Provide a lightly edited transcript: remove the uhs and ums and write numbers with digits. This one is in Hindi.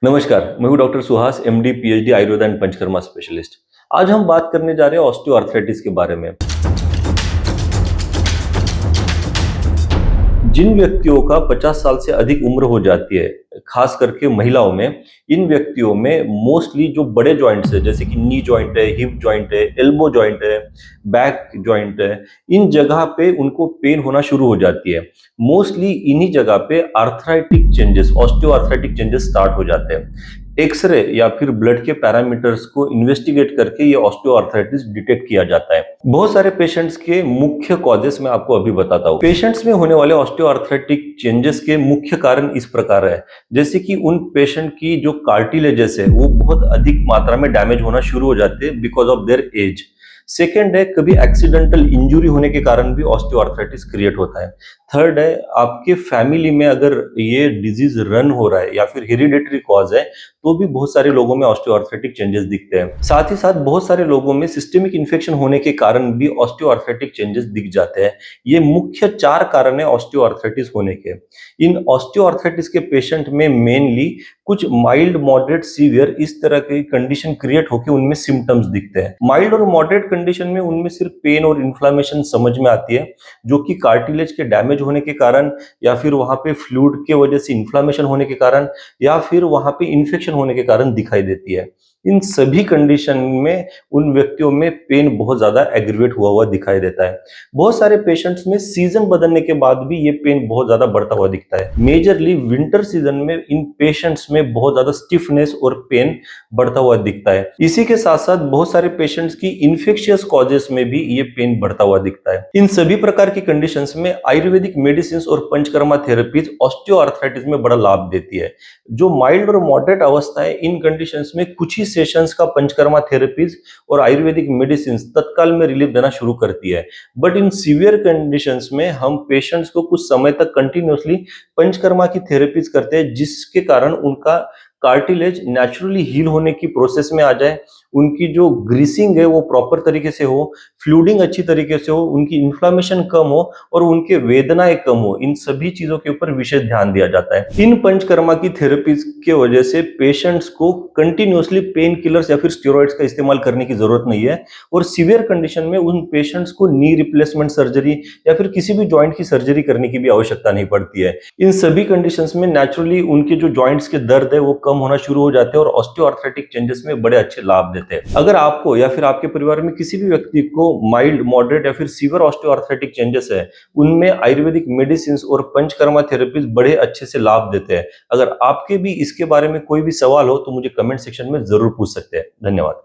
नमस्कार, मैं हूँ doctor Suhas, MD, PhD, Ayurveda and panchakarma specialist. आज हम बात करने जा रहे हैं ऑस्टियोआर्थराइटिस के बारे में। जिन व्यक्तियों का 50 साल से अधिक उम्र हो जाती है, खास करके महिलाओं में, इन व्यक्तियों में मोस्टली जो बड़े जॉइंट्स है, जैसे कि नी जॉइंट है, हिप जॉइंट है, एल्बो जॉइंट है, बैक जॉइंट है, इन जगह पे उनको पेन होना शुरू हो जाती है। मोस्टली इन्हीं जगह पे आर्थराइटिक चेंजेस, ऑस्टियोआर्थराइटिक चेंजेस स्टार्ट हो जाते हैं। एक्सरे या फिर ब्लड के पैरामीटर्स को इन्वेस्टिगेट करके ये ऑस्टियोआर्थराइटिस डिटेक्ट किया जाता है। बहुत सारे पेशेंट्स के मुख्य कॉजेस मैं आपको अभी बताता हूँ। पेशेंट्स में होने वाले ऑस्टियोआर्थराइटिक चेंजेस के मुख्य कारण इस प्रकार है, जैसे कि उन पेशेंट की जो कार्टिलेजेस है वो बहुत अधिक मात्रा में डैमेज होना शुरू हो जाते हैं because of their age. Second है, कभी एक्सीडेंटल इंजुरी होने के कारण भी ऑस्टियोआर्थराइटिस क्रिएट होता है। थर्ड है, आपके फैमिली में अगर ये डिजीज रन हो रहा है या फिर हेरिडेटरी कॉज है तो भी बहुत सारे लोगों में ऑस्टियोआर्थराइटिक चेंजेस दिखते हैं। साथ ही साथ बहुत सारे लोगों में सिस्टेमिक इन्फेक्शन होने के कारण भी ऑस्टियोआर्थराइटिक चेंजेस दिख जाते हैं। ये मुख्य 4 कारण है ऑस्टियोआर्थराइटिस होने के। इन ऑस्टियोआर्थराइटिस के पेशेंट में मेनली कुछ माइल्ड, मॉडरेट, सीवियर इस तरह की कंडीशन क्रिएट होकर उनमें सिम्टम्स दिखते हैं। माइल्ड और मॉडरेट कंडीशन में उनमें सिर्फ पेन और इन्फ्लामेशन समझ में आती है, जो कि कार्टिलेज के डैमेज होने के कारण या फिर वहां पे फ्लूइड के वजह से इन्फ्लामेशन होने के कारण या फिर वहां पे इन्फेक्शन होने के कारण दिखाई देती है। इन सभी कंडीशन में उन व्यक्तियों में पेन बहुत ज्यादा एग्रीवेट हुआ दिखाई देता है। बहुत सारे पेशेंट्स में सीजन बदलने के बाद भी ये पेन बहुत ज्यादा बढ़ता हुआ दिखता है। मेजरली विंटर सीजन में इन पेशेंट्स में बहुत ज्यादा स्टिफनेस और पेन बढ़ता हुआ दिखता है। इसी के साथ साथ बहुत सारे पेशेंट्स की इन्फेक्शियस कॉजेस में भी ये पेन बढ़ता हुआ दिखता है। इन सभी प्रकार की कंडीशंस में आयुर्वेदिक मेडिसिन और पंचकर्मा थेरेपीज ऑस्टियोआर्थराइटिस में बड़ा लाभ देती है। जो माइल्ड और मॉडरेट अवस्था है, इन कंडीशंस में कुछ ही सेशंस का पंचकर्मा थेरेपीज और आयुर्वेदिक मेडिसिन तत्काल में रिलीफ देना शुरू करती है। बट इन सीवियर कंडीशंस में हम पेशेंट्स को कुछ समय तक कंटिन्यूअसली पंचकर्मा की थेरेपीज करते हैं, जिसके कारण उनका कार्टिलेज नेचुरली हील होने की प्रोसेस में आ जाए, उनकी जो ग्रीसिंग है वो प्रॉपर तरीके से हो, फ्लूडिंग अच्छी तरीके से हो, उनकी इन्फ्लामेशन कम हो और उनके वेदनाएं कम हो। इन सभी चीजों के ऊपर विशेष ध्यान दिया जाता है। इन पंचकर्मा की थेरेपीज के वजह से पेशेंट्स को कंटिन्यूअसली पेन किलर्स या फिर स्टेरॉइड्स का इस्तेमाल करने की जरूरत नहीं है और सीवियर कंडीशन में उन पेशेंट्स को नी रिप्लेसमेंट सर्जरी या फिर किसी भी जॉइंट की सर्जरी करने की भी आवश्यकता नहीं पड़ती है। इन सभी कंडीशंस में नेचुरली उनके जो जॉइंट्स के दर्द है वो कम होना शुरू हो जाते हैं और ऑस्टियोआर्थराइटिक चेंजेस में बड़े अच्छे लाभ देते हैं। अगर आपको या फिर आपके परिवार में किसी भी व्यक्ति को माइल्ड, मॉडरेट या फिर सीवियर ऑस्टियोआर्थराइटिक चेंजेस है, उनमें आयुर्वेदिक मेडिसिन और पंचकर्मा थेरेपीज बड़े अच्छे से लाभ देते हैं। अगर आपके भी इसके बारे में कोई भी सवाल हो तो मुझे कमेंट सेक्शन में जरूर पूछ सकते हैं। धन्यवाद।